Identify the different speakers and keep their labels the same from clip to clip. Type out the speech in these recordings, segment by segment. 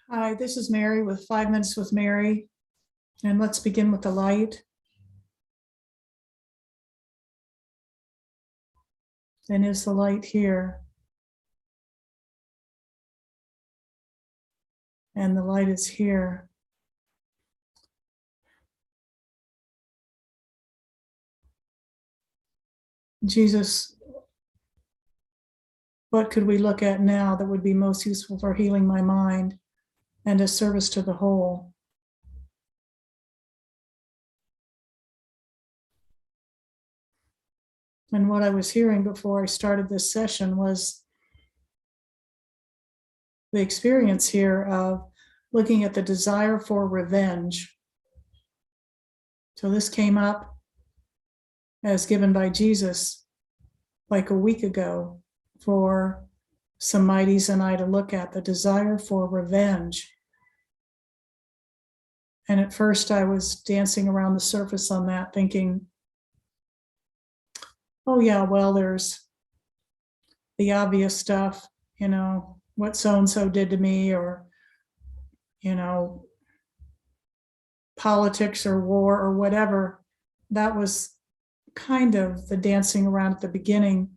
Speaker 1: Hi, this is Mary with 5 Minutes with Mary, and let's begin with the light. And is the light here? And the light is here. Jesus, what could we look at now that would be most useful for healing my mind and a service to the whole? And what I was hearing before I started this session was the experience here of looking at the desire for revenge. So this came up as given by Jesus like a week ago for some mighties and I to look at the desire for revenge. And at first I was dancing around the surface on that, thinking, oh yeah, well, there's the obvious stuff, what so-and-so did to me, or, politics or war or whatever. That was kind of the dancing around at the beginning.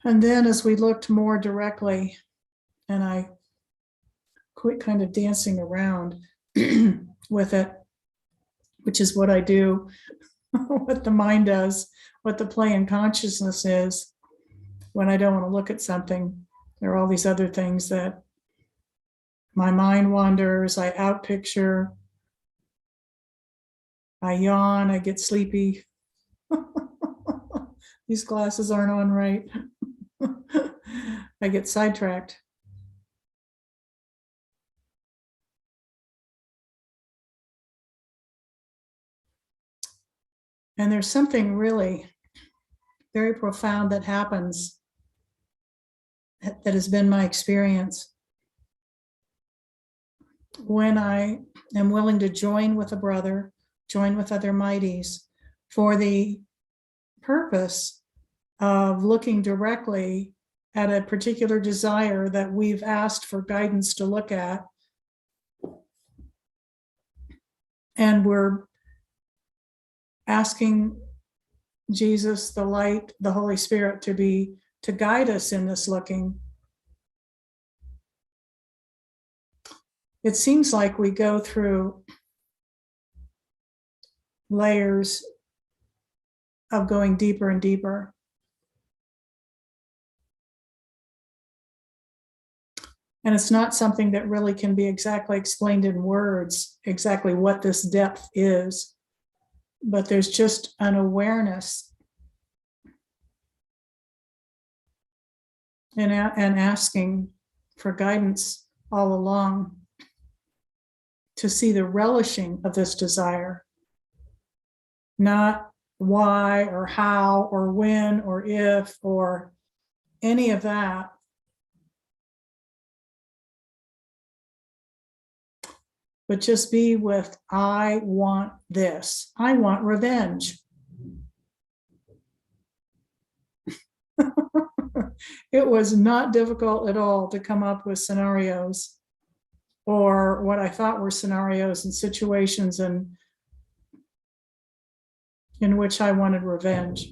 Speaker 1: And then as we looked more directly, and I quit kind of dancing around with it, which is what I do, what the mind does, what the play in consciousness is when I don't want to look at something. There are all these other things that my mind wanders, I outpicture, I yawn, I get sleepy. These glasses aren't on right. I get sidetracked. And there's something really very profound that happens that has been my experience when I am willing to join with a brother, join with other mighties for the purpose of looking directly at a particular desire that we've asked for guidance to look at. And we're asking Jesus, the light, the Holy Spirit to guide us in this looking. It seems like we go through layers of going deeper and deeper. And it's not something that really can be exactly explained in words, exactly what this depth is, but there's just an awareness and asking for guidance all along to see the relishing of this desire, not why or how or when or if or any of that, but just be with, I want this. I want revenge. It was not difficult at all to come up with scenarios or what I thought were scenarios and situations in which I wanted revenge.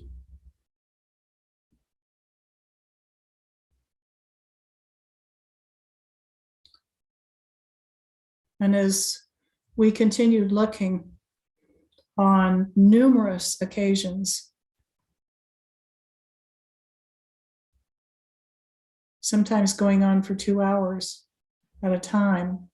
Speaker 1: And as we continued looking on numerous occasions, sometimes going on for 2 hours at a time,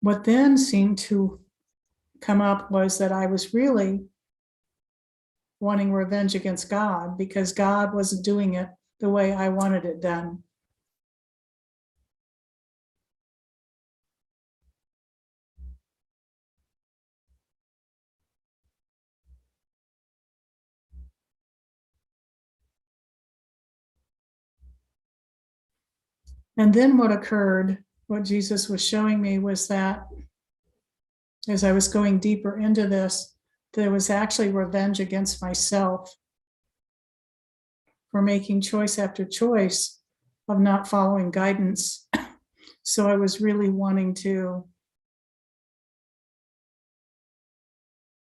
Speaker 1: what then seemed to come up was that I was really wanting revenge against God because God wasn't doing it the way I wanted it done. And then what occurred what Jesus was showing me was that as I was going deeper into this, there was actually revenge against myself for making choice after choice of not following guidance. So I was really wanting to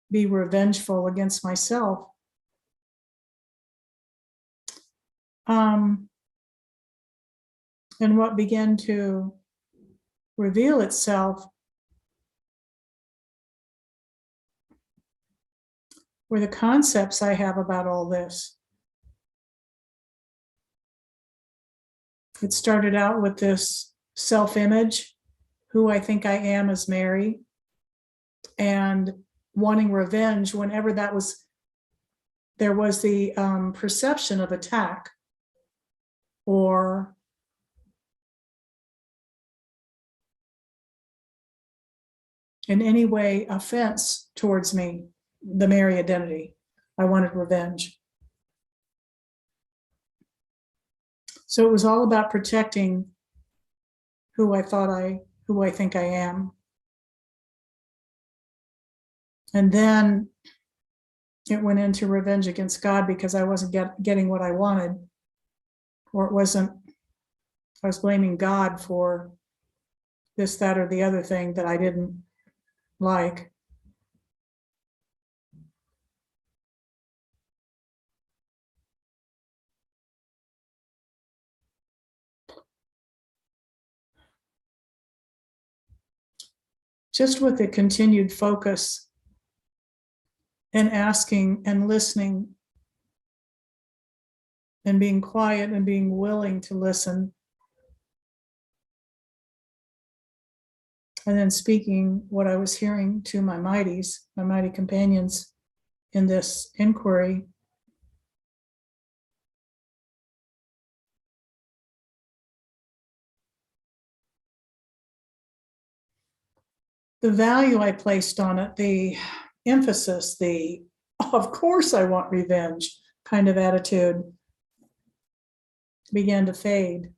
Speaker 1: be revengeful against myself. And what began to reveal itself were the concepts I have about all this. It started out with this self-image, who I think I am as Mary, and wanting revenge whenever there was the perception of attack or in any way offense towards me, the Mary identity. I wanted revenge. So it was all about protecting who I think I am. And then it went into revenge against God because I wasn't getting what I wanted, or I was blaming God for this, that, or the other thing that I didn't like. Just with the continued focus and asking and listening and being quiet and being willing to listen, and then speaking what I was hearing to my mighty companions in this inquiry, the value I placed on it, the emphasis, the of course I want revenge kind of attitude began to fade.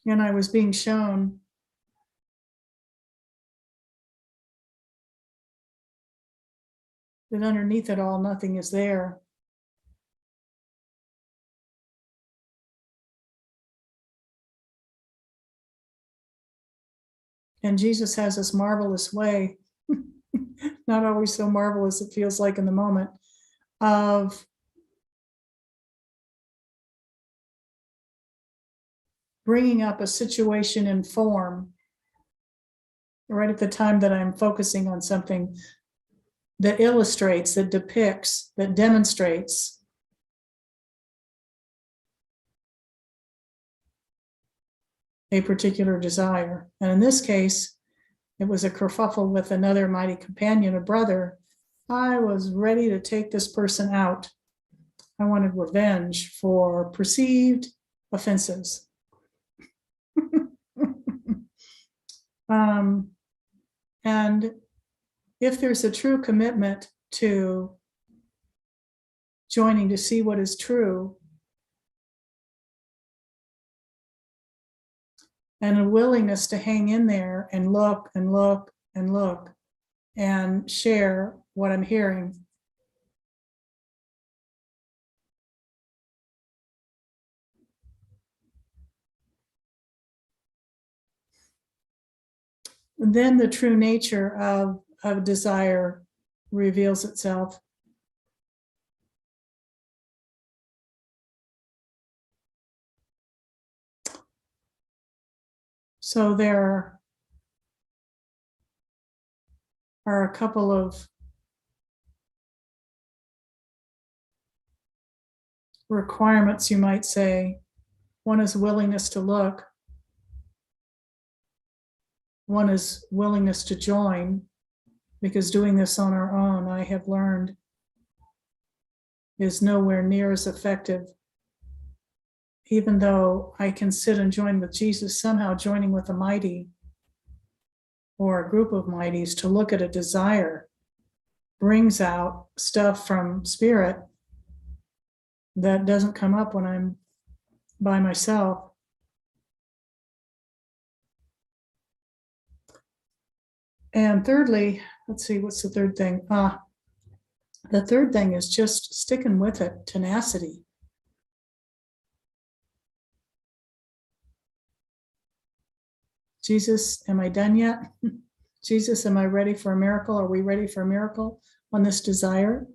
Speaker 1: And I was being shown that underneath it all, nothing is there. And Jesus has this marvelous way, not always so marvelous it feels like in the moment, of bringing up a situation in form right at the time that I'm focusing on something that illustrates, that depicts, that demonstrates a particular desire. And in this case, it was a kerfuffle with another mighty companion, a brother. I was ready to take this person out. I wanted revenge for perceived offenses. And if there's a true commitment to joining to see what is true, and a willingness to hang in there and look and look and look and share what I'm hearing, then the true nature of desire reveals itself. So there are a couple of requirements, you might say. One is willingness to look. One is willingness to join, because doing this on our own, I have learned, is nowhere near as effective. Even though I can sit and join with Jesus, somehow joining with a mighty or a group of mighties to look at a desire brings out stuff from spirit that doesn't come up when I'm by myself. And thirdly, let's see, what's the third thing? The third thing is just sticking with it, tenacity. Jesus, am I done yet? Jesus, am I ready for a miracle? Are we ready for a miracle on this desire?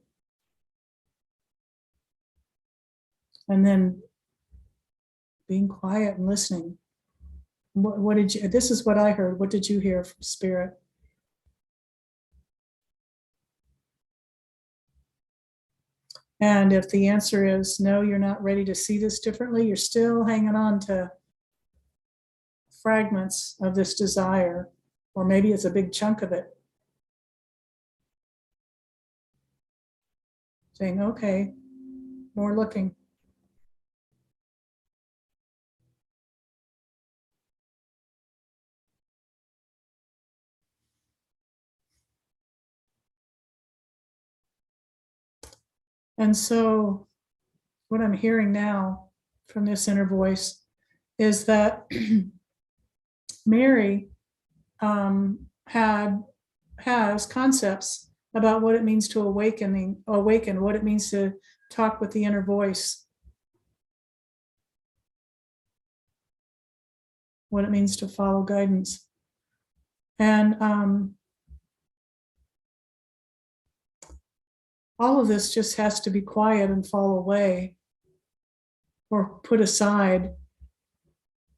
Speaker 1: And then being quiet and listening. What did you, this is what I heard. What did you hear from Spirit? And if the answer is no, you're not ready to see this differently, you're still hanging on to fragments of this desire, or maybe it's a big chunk of it. Saying, okay, more looking. And so what I'm hearing now from this inner voice is that Mary has concepts about what it means to awaken, what it means to talk with the inner voice, what it means to follow guidance. And all of this just has to be quiet and fall away or put aside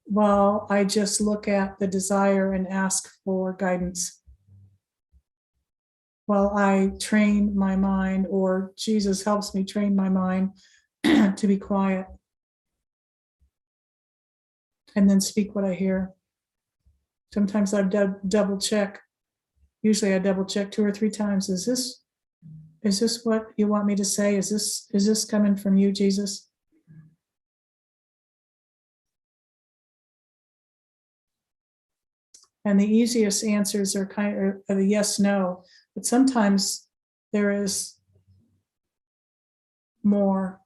Speaker 1: while I just look at the desire and ask for guidance. While I train my mind, or Jesus helps me train my mind to be quiet and then speak what I hear. Sometimes I double check. Usually I double check 2 or 3 times. Is this what you want me to say? Is this coming from you, Jesus? And the easiest answers are kind of the yes, no, but sometimes there is more,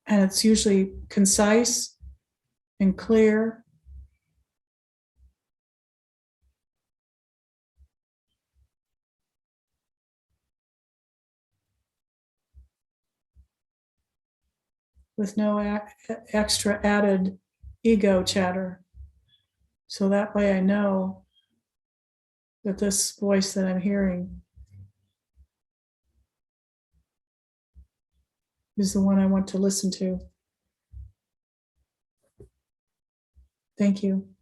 Speaker 1: and it's usually concise and clear. With no extra added ego chatter. So that way I know that this voice that I'm hearing is the one I want to listen to. Thank you.